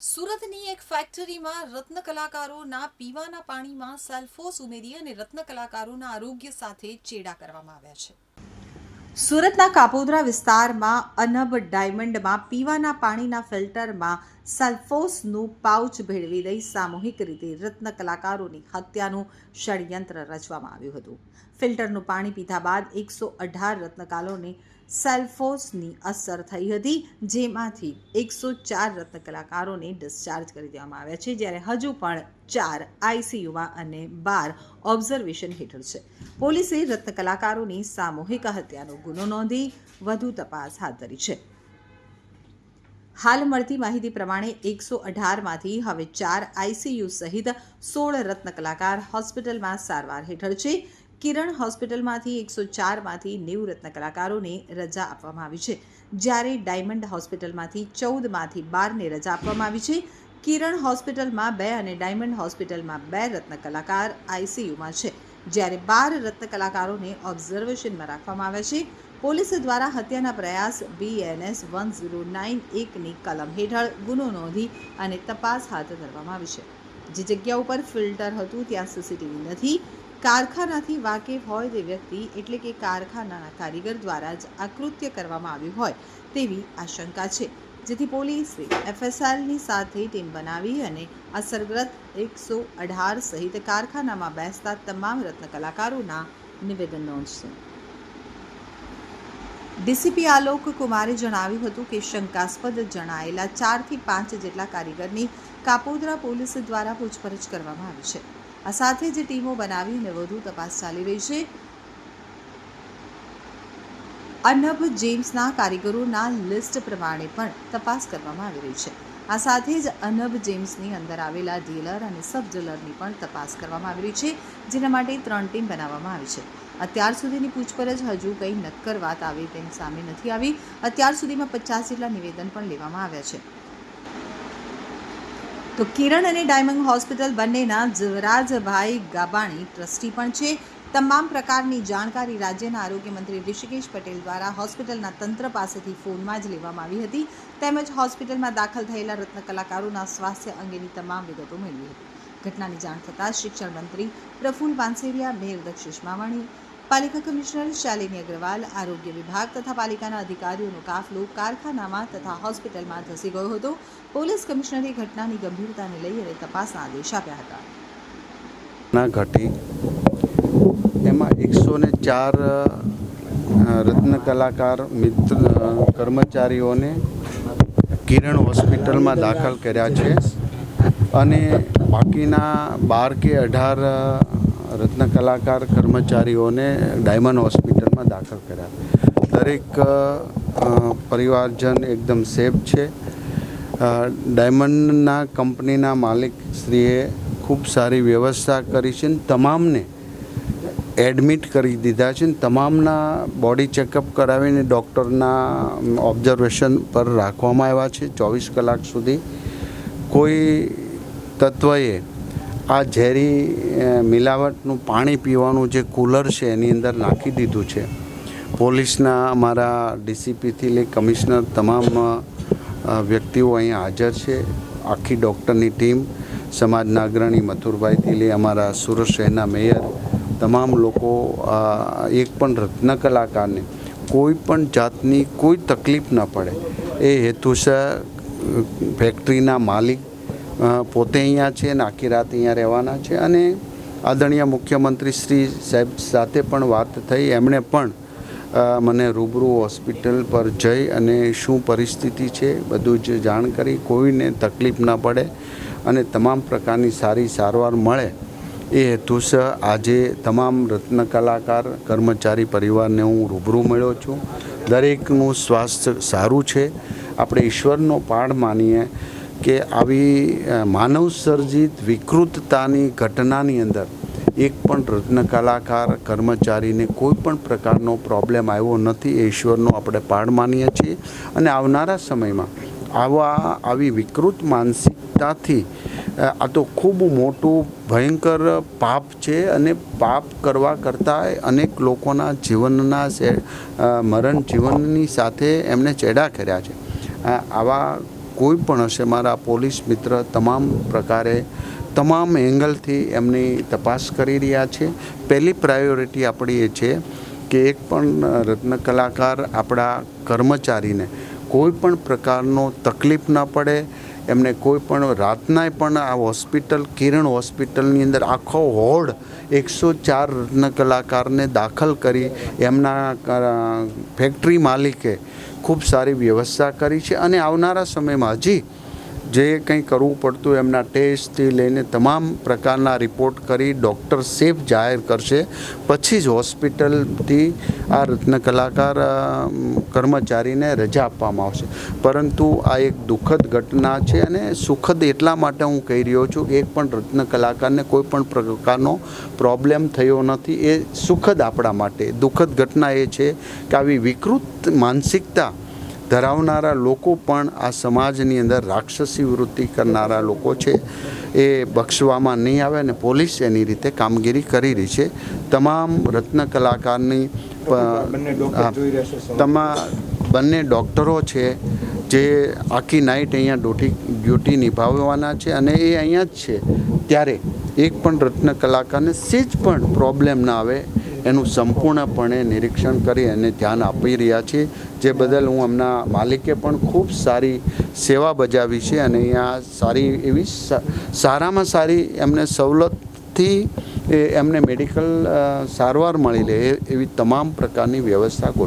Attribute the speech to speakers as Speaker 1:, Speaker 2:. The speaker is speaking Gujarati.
Speaker 1: સુરતની એક ફેક્ટરીમાં રત્ન કલાકારોના પીવાના પાણીમાં સેલ્ફોસ ઉમેરી અને રત્ન કલાકારોના આરોગ્ય સાથે ચેડા કરવામાં આવ્યા છે. સુરતના કાપોદ્રા વિસ્તારમાં અનબ ડાયમંડમાં પીવાના પાણીના ફિલ્ટરમાં સલ્ફોસનું પાઉચ ભેળવી દઈ સામૂહિક રીતે રત્ન કલાકારોની હત્યાનું ષડયંત્ર રચવામાં આવ્યું હતું. ફિલ્ટરનું પાણી પીધા બાદ 118 રત્નકલાકારોને સેલ્ફોસની અસર થઈ હતી, જેમાંથી 104 રત્ન કલાકારોને ડિસ્ચાર્જ કરી દેવામાં આવ્યા છે, જ્યારે હજુ પણ 4 આઈસીયુમાં અને 12 ઓબ્ઝર્વેશન હેઠળ છે. પોલીસે રત્ન કલાકારોની સામૂહિક હત્યાનો ગુનો નોંધી વધુ તપાસ હાથ ધરી છે. હાલ મળતી માહિતી પ્રમાણે 118માંથી હવે 4 આઈસીયુ સહિત 16 રત્ન કલાકાર હોસ્પિટલમાં સારવાર હેઠળ છે. કિરણ હોસ્પિટલમાંથી 104માંથી 90 રત્ન કલાકારોને રજા આપવામાં આવી છે, જ્યારે ડાયમંડ હોસ્પિટલમાંથી 14માંથી 12ને રજા આપવામાં આવી છે. કિરણ હોસ્પિટલમાં 2 અને ડાયમંડ હોસ્પિટલમાં 2 રત્ન કલાકાર આઈસીયુમાં છે, જ્યારે 12 રત્ન કલાકારોને ઓબ્ઝર્વેશનમાં રાખવામાં આવ્યા છે. પોલીસ દ્વારા હત્યાના પ્રયાસ BNS 1091ની કલમ હેઠળ ગુનો નોંધી અને તપાસ હાથ ધરવામાં આવી છે. જે જગ્યા ઉપર ફિલ્ટર હતું ત્યાં સીસીટીવી નથી. કારખાનાથી વાકેફ હોય તે વ્યક્તિ એટલે કે કારખાનાના કારીગર દ્વારા જ આ કૃત્ય કરવામાં આવ્યું હોય તેવી આશંકા છે, જેથી પોલીસે FSLની સાથે ટીમ બનાવી અને અસરગ્રસ્ત 118 સહિત કારખાનામાં બેસતા તમામ રત્ન કલાકારોના નિવેદન નોંધશે. ડીસીપી આલોક કુમારે જણાવ્યું હતું કે શંકાસ્પદ જણાયેલા 4 થી 5 જેટલા કારીગરની કાપોદ્રા પોલીસ દ્વારા પૂછપરછ કરવામાં આવી છે. આ સાથે જ ટીમો બનાવીને વધુ તપાસ ચાલી રહી છે. અનબ જેમ્સના કારીગરોના લિસ્ટ પ્રમાણે પણ તપાસ કરવામાં આવી રહી છે. આ સાથે જ અનબ જેમ્સની અંદર આવેલા ડીલર અને સબ ડીલરની પણ તપાસ કરવામાં આવી રહી છે, જેના માટે 3 ટીમ બનાવવામાં આવી છે. અત્યાર સુધીની પૂછપરછ હજુ કંઈ નક્કર વાત આવે તેમ સામે નથી આવી. અત્યાર સુધીમાં 50 જેટલા નિવેદન પણ લેવામાં આવ્યા છે. તો કિરણ અને ડાયમંડ હોસ્પિટલ બંનેના જીવરાજભાઈ ગાબાણી ટ્રસ્ટી પણ છે. તમામ પ્રકારની જાણકારી રાજ્યના આરોગ્ય મંત્રી ઋષિકેશ પટેલ દ્વારા હોસ્પિટલના તંત્ર પાસેથી ફોનમાં જ લેવામાં આવી હતી, તેમજ હોસ્પિટલમાં દાખલ થયેલા રત્ન કલાકારોના સ્વાસ્થ્ય અંગેની તમામ વિગતો મેળવી હતી. ઘટનાની જાણ થતાં શિક્ષણ મંત્રી પ્રફુલ્લ પાનસેરિયા, મેયર દક્ષેશ માવાણી, પાલિકા કમિશનર શાલિની અગ્રવાલ, આરોગ્ય વિભાગ તથા પાલિકાના અધિકારીઓનો કાફલો કારખાનામાં તથા હોસ્પિટલમાં ધસી ગયો હતો. પોલીસ કમિશનરે ઘટનાની ગંભીરતાને લઈ અને તપાસના આદેશ આપ્યા હતા.
Speaker 2: ઘટી એમાં 104 રત્ન કલાકાર મિત્ર કર્મચારીઓને કિરણ હોસ્પિટલમાં દાખલ કર્યા છે અને બાકીના 12 કે 18 રત્ન કલાકાર કર્મચારીઓને ડાયમંડ હોસ્પિટલમાં દાખલ કર્યા. દરેક પરિવારજન એકદમ સેફ છે. ડાયમંડના કંપનીના માલિકશ્રીએ ખૂબ સારી વ્યવસ્થા કરી છે. તમામને એડમિટ કરી દીધા છે. તમામના બોડી ચેકઅપ કરાવીને ડૉક્ટરના ઓબ્ઝર્વેશન પર રાખવામાં આવ્યા છે 24 કલાક સુધી. કોઈ તત્વએ આ ઝેરી મિલાવટનું પાણી પીવાનું જે કુલર છે એની અંદર નાખી દીધું છે. પોલીસના અમારા ડીસીપીથી લઈ કમિશનર તમામ વ્યક્તિઓ અહીંયા હાજર છે. આખી ડૉક્ટરની ટીમ, સમાજના અગ્રણી મથુરભાઈથી લઈ અમારા સુરત શહેરના મેયર, તમામ લોકો એક પણ રત્ન કલાકારને કોઈ પણ જાતની કોઈ તકલીફ ન પડે એ હેતુસર ફેક્ટરીના માલિક પોતે અહીંયા છે અને આખી રાત અહીંયા રહેવાના છે. અને આદરણીય મુખ્યમંત્રી શ્રી સાહેબ સાથે પણ વાત થઈ. એમણે પણ મને રૂબરૂ હોસ્પિટલ પર જઈ અને શું પરિસ્થિતિ છે બધું જ જાણ કરી. કોઈને તકલીફ ન પડે અને તમામ પ્રકારની સારી સારવાર મળે એ હેતુસર આજે તમામ રત્ન કલાકાર કર્મચારી પરિવારને હું રૂબરૂ મળ્યો છું. દરેકનું સ્વાસ્થ્ય સારું છે. આપણે ઈશ્વરનો પાડ માનીએ કે આવી માનવ સર્જિત વિકૃતતાની ઘટનાની અંદર એક પણ રત્ન કલાકાર કર્મચારીને કોઈ પણ પ્રકારનો પ્રોબ્લેમ આવ્યો નથી. એ ઈશ્વરનો આપણે પાડ માનીએ છીએ. અને આવનારા સમયમાં આવી વિકૃત માનસિકતાથી આ તો ખૂબ મોટું ભયંકર પાપ છે અને પાપ કરવા કરતાં અનેક લોકોના જીવનના મરણ જીવનની સાથે એમણે ચેડા કર્યા છે. આવા કોઈ પણ હશે, મારા પોલીસ મિત્ર તમામ પ્રકારે તમામ એંગલથી એમની તપાસ કરી રહ્યા છે. પહેલી પ્રાયોરિટી આપણી એ છે કે એક પણ રત્ન કલાકાર આપણા કર્મચારીને કોઈ પણ પ્રકારનો તકલીફ ન પડે, એમને કોઈ પણ રાતનાય પણ આ હોસ્પિટલ કિરણ હોસ્પિટલની અંદર આખો વોર્ડ 104 રત્ન કલાકારને દાખલ કરી એમના ફેક્ટરી માલિકે ખૂબ સારી વ્યવસ્થા કરી છે. અને આવનારા સમયમાં હજી જે કંઈ કરવું પડતું એમના ટેસ્ટથી લઈને તમામ પ્રકારના રિપોર્ટ કરી ડૉક્ટર સેફ જાહેર કરશે, પછી જ હોસ્પિટલથી આ રત્ન કલાકાર કર્મચારીને રજા આપવામાં આવશે. પરંતુ આ એક દુઃખદ ઘટના છે અને સુખદ એટલા માટે હું કહી રહ્યો છું કે એક પણ રત્ન કલાકારને કોઈ પણ પ્રકારનો પ્રોબ્લેમ થયો નથી. એ સુખદ આપણા માટે. દુઃખદ ઘટના એ છે કે આવી વિકૃત માનસિકતા ધરાવનારા લોકો પણ આ સમાજની અંદર રાક્ષસી વૃત્તિ કરનારા લોકો છે, એ બક્ષવામાં નહીં આવે અને પોલીસ એની રીતે કામગીરી કરી રહી છે. તમામ રત્ન કલાકારની બંને ડૉક્ટરો છે જે આખી નાઇટ અહીંયા ડ્યુટી નિભાવવાના છે અને એ અહીંયા જ છે, ત્યારે એક પણ રત્ન કલાકારને સેજ પણ પ્રોબ્લેમ ના આવે એનું સંપૂર્ણપણે નિરીક્ષણ કરી અને ધ્યાન આપી રહ્યા છે. જે બદલ હું એમના માલિકે પણ ખૂબ સારી સેવા બજાવી છે અને અહીંયા સારી એવી સારામાં સારી એમને સવલતથી એમને મેડિકલ સારવાર મળી રહે એવી તમામ પ્રકારની વ્યવસ્થા ગોઠવી